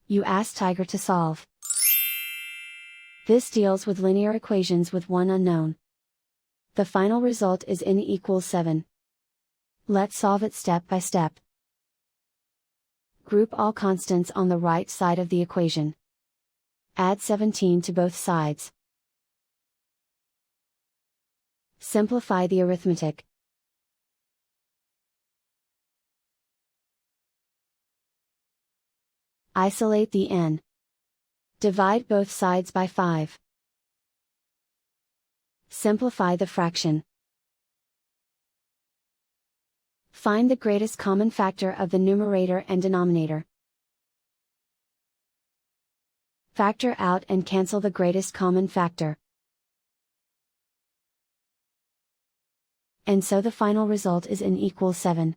You ask Tiger to solve. This deals with linear equations with one unknown. The final result is n equals 7. Let's solve it step by step. Group all constants on the right side of the equation. Add 17 to both sides. Simplify the arithmetic. Isolate the n. Divide both sides by 5. Simplify the fraction. Find the greatest common factor of the numerator and denominator. Factor out and cancel the greatest common factor. And so the final result is n equals 7.